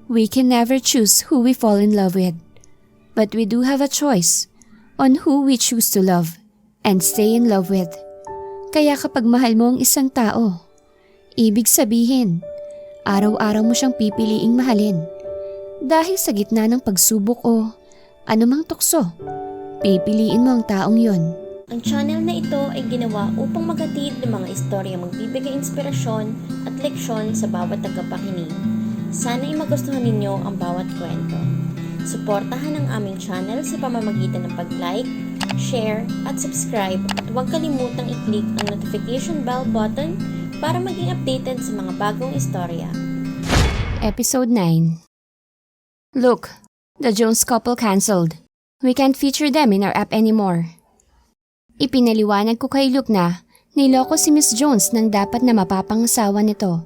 We can never choose who we fall in love with, but we do have a choice on who we choose to love and stay in love with. Kaya kapag mahal mo ang isang tao, ibig sabihin, araw-araw mo siyang pipiliing mahalin. Dahil sa gitna ng pagsubok o anumang tukso, pipiliin mo ang taong yon. Ang channel na ito ay ginawa upang maghatid ng mga istorya magbibigay inspirasyon at leksyon sa bawat tagapakinig. Sana ay magustuhan ninyo ang bawat kwento. Suportahan ang aming channel sa pamamagitan ng pag-like, share, at subscribe at huwag kalimutang i-click ang notification bell button para maging updated sa mga bagong istorya. Episode 9. Look, the Jones couple cancelled. We can't feature them in our app anymore. Ipinaliwanag ko kay Luke na niloko si Miss Jones nang dapat na mapapangasawa nito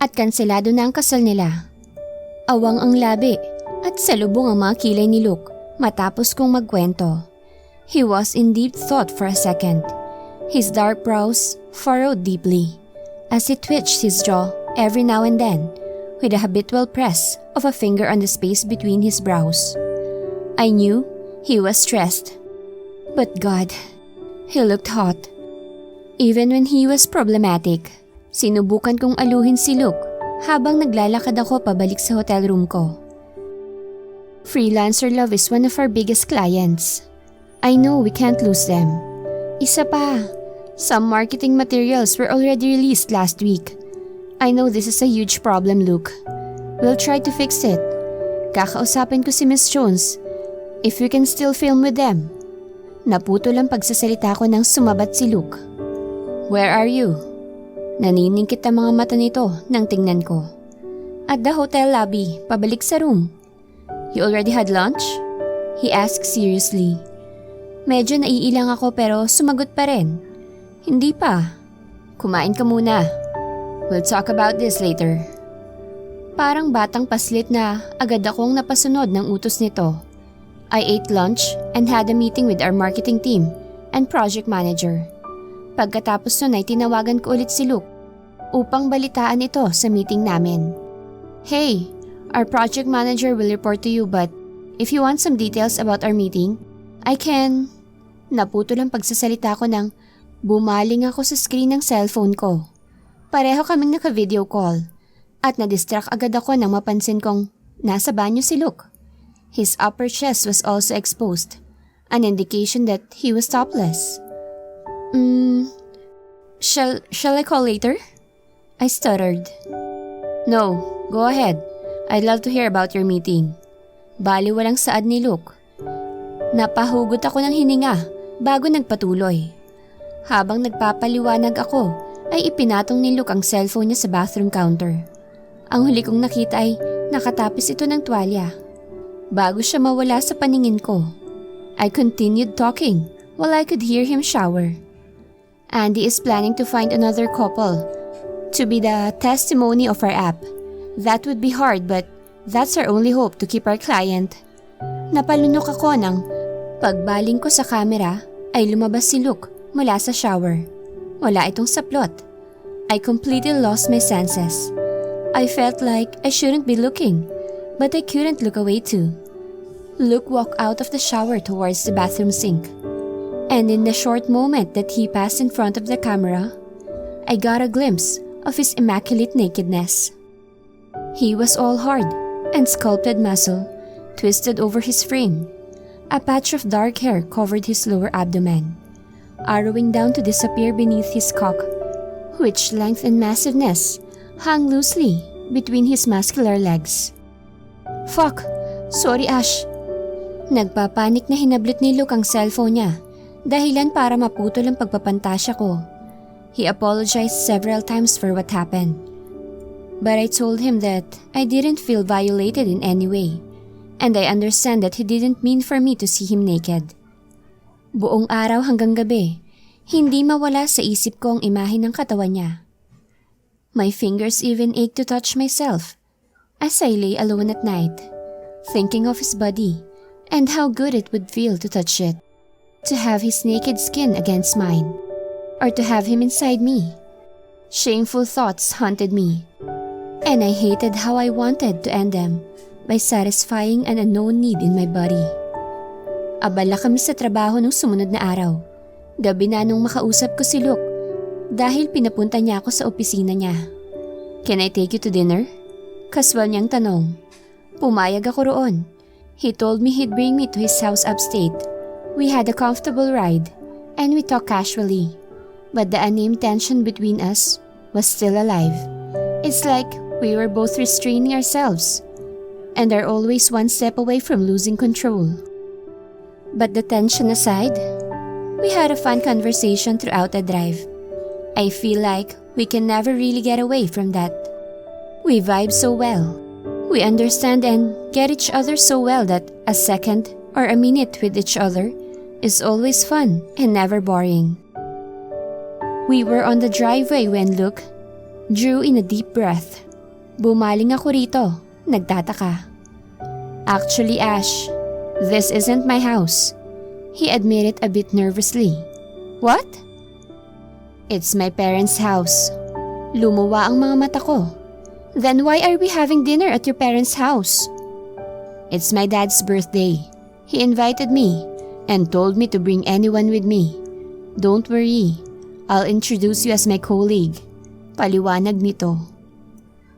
at kanselado na ang kasal nila. Awang ang labi at salubong ang mga kilay ni Luke matapos kong magkwento. He was in deep thought for a second. His dark brows furrowed deeply as he twitched his jaw every now and then with a habitual press of a finger on the space between his brows. I knew he was stressed. But God, he looked hot. Even when he was problematic, sinubukan kong aluhin si Luke habang naglalakad ako pabalik sa hotel room ko. Freelancer Love is one of our biggest clients. I know we can't lose them. Isa pa, some marketing materials were already released last week. I know this is a huge problem, Luke. We'll try to fix it. Kakausapin ko si Miss Jones if we can still film with them. Naputol ang pagsasalita ko nang sumabat si Luke. Where are you? Naniningkit ang mga mata nito nang tingnan ko. At the hotel lobby, pabalik sa room. You already had lunch? He asked seriously. Medyo naiilang ako pero sumagot pa rin. Hindi pa. Kumain ka muna. We'll talk about this later. Parang batang paslit na agad akong napasunod ng utos nito. I ate lunch and had a meeting with our marketing team and project manager. Pagkatapos nun ay tinawagan ko ulit si Luke upang balitaan ito sa meeting namin. Hey, our project manager will report to you but if you want some details about our meeting, I can... Naputol ang pagsasalita ko nang bumaling ako sa screen ng cellphone ko. Pareho kaming naka-video call at na-distract agad ako nang mapansin kong nasa banyo si Luke. His upper chest was also exposed, an indication that he was topless. Shall I call later? I stuttered. No, go ahead. I'd love to hear about your meeting. Baliwalang saad ni Luke. Napahugot ako ng hininga bago nagpatuloy. Habang nagpapaliwanag ako, ay ipinatong ni Luke ang cellphone niya sa bathroom counter. Ang huli kong nakita ay nakatapis ito ng tuwalya. Bago siya mawala sa paningin ko, I continued talking while I could hear him shower. Andy is planning to find another couple to be the testimony of our app. That would be hard but that's our only hope to keep our client. Napalunok ako nang pagbaling ko sa camera ay lumabas si Luke mula sa shower. Wala itong saplot. I completely lost my senses. I felt like I shouldn't be looking, but I couldn't look away too. Luke walked out of the shower towards the bathroom sink. And in the short moment that he passed in front of the camera, I got a glimpse of his immaculate nakedness. He was all hard and sculpted muscle, twisted over his frame. A patch of dark hair covered his lower abdomen, arrowing down to disappear beneath his cock, which length and massiveness hung loosely between his muscular legs. Fuck! Sorry, Ash. Nagpapanik na hinablit ni Luke ang cellphone niya, dahilan para maputol ang pagpapantasya ko. He apologized several times for what happened. But I told him that I didn't feel violated in any way, and I understand that he didn't mean for me to see him naked. Buong araw hanggang gabi, hindi mawala sa isip ko ang imahe ng katawan niya. My fingers even ached to touch myself as I lay alone at night, thinking of his body and how good it would feel to touch it, to have his naked skin against mine, or to have him inside me. Shameful thoughts haunted me. And I hated how I wanted to end them by satisfying an unknown need in my body. Abala kami sa trabaho nung sumunod na araw. Gabi na nung makausap ko si Luke dahil pinapunta niya ako sa opisina niya. "Can I take you to dinner?" Kaswal niyang tanong. Pumayag ako roon. He told me he'd bring me to his house upstate. We had a comfortable ride and we talked casually. But the unnamed tension between us was still alive. It's like we were both restraining ourselves and are always one step away from losing control. But the tension aside, we had a fun conversation throughout the drive. I feel like we can never really get away from that. We vibe so well. We understand and get each other so well that a second or a minute with each other is always fun and never boring. We were on the driveway when Luke drew in a deep breath. Bumaling ako rito, nagtataka. "Actually, Ash, this isn't my house," he admitted a bit nervously. "What?" "It's my parents' house." Lumuwa ang mga mata ko. "Then why are we having dinner at your parents' house?" "It's my dad's birthday. He invited me and told me to bring anyone with me. Don't worry, I'll introduce you as my colleague." Paliwanag nito.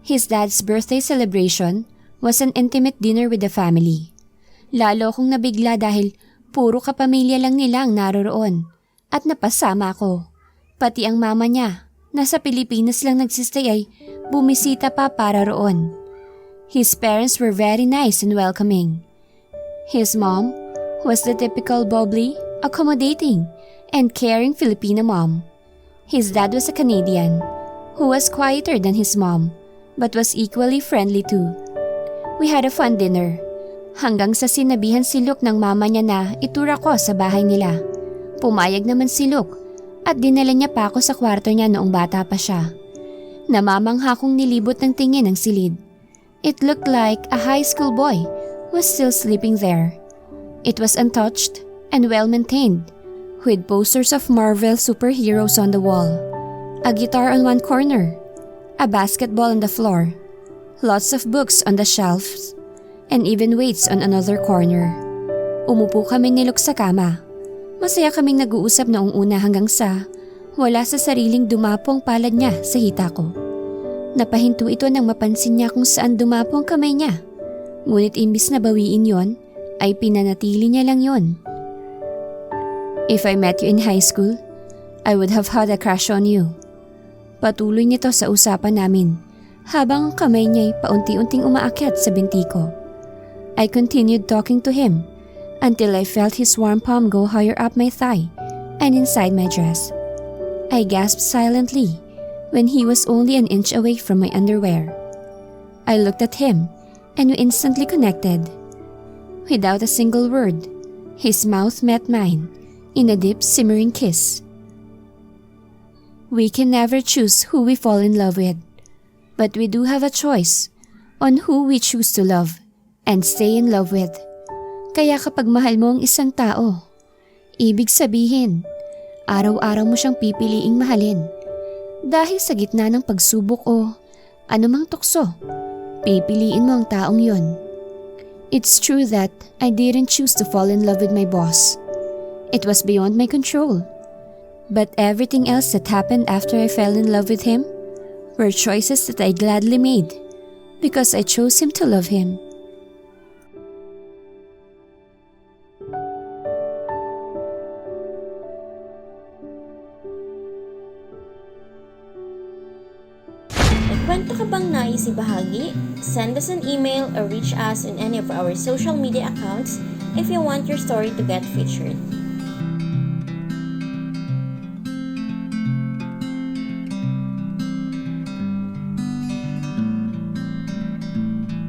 His dad's birthday celebration was an intimate dinner with the family. Lalo akong nabigla dahil puro kapamilya lang nila ang naroroon at napasama ako. Pati ang mama niya, nasa Pilipinas lang nagsistay ay bumisita pa para roon. His parents were very nice and welcoming. His mom was the typical bubbly, accommodating, and caring Filipino mom. His dad was a Canadian who was quieter than his mom but was equally friendly too. We had a fun dinner hanggang sa sinabihan si Luke ng mama niya na itura ko sa bahay nila. Pumayag naman si Luke at dinala niya pa ako sa kwarto niya noong bata pa siya. Namamangha kong nilibot ng tingin ng silid. It looked like a high school boy was still sleeping there. It was untouched and well-maintained, with posters of Marvel superheroes on the wall, a guitar on one corner, a basketball on the floor, lots of books on the shelves, and even weights on another corner. Umupo kami ni Luke sa kama. Masaya kaming nag-uusap noong una hanggang sa wala sa sariling dumapo ang palad niya sa hita ko. Napahinto ito nang mapansin niya kung saan dumapo ang kamay niya. Ngunit imbis na bawiin yon, ay pinanatili niya lang yon. "If I met you in high school, I would have had a crush on you." Patuloy nito sa usapan namin habang ang kamay niya'y paunti-unting umaakyat sa binti ko. I continued talking to him until I felt his warm palm go higher up my thigh and inside my dress. I gasped silently when he was only an inch away from my underwear. I looked at him and we instantly connected. Without a single word, his mouth met mine in a deep simmering kiss. We can never choose who we fall in love with, but we do have a choice on who we choose to love and stay in love with. Kaya kapag mahal mo ang isang tao, ibig sabihin, araw-araw mo siyang pipiliing mahalin. Dahil sa gitna ng pagsubok o anumang tukso, pipiliin mo ang taong yon. It's true that I didn't choose to fall in love with my boss. It was beyond my control. But everything else that happened after I fell in love with him were choices that I gladly made because I chose him to love him. May kwento ka bang nais ibahagi? Send us an email or reach us on any of our social media accounts if you want your story to get featured.